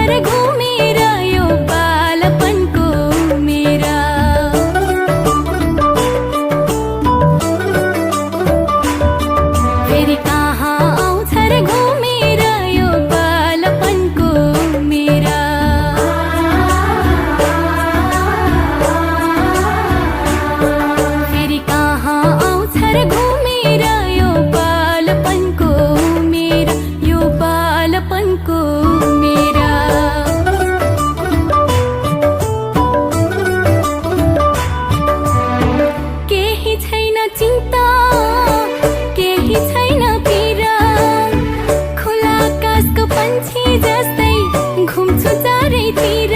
आउँथर घुमेर यो बालपनको मेरा। फेरि कहाँ आउँथर घुमेर यो बालपनको मेरा। फेरि कहाँ आउँथर घुमेर यो बालपनको मेरा, यो बालपनको मेरा। केही छैन चिन्ता, केही छैन पीरा, खुला आकाशको पन्छी जस्तै घुम्छु चारैतिर।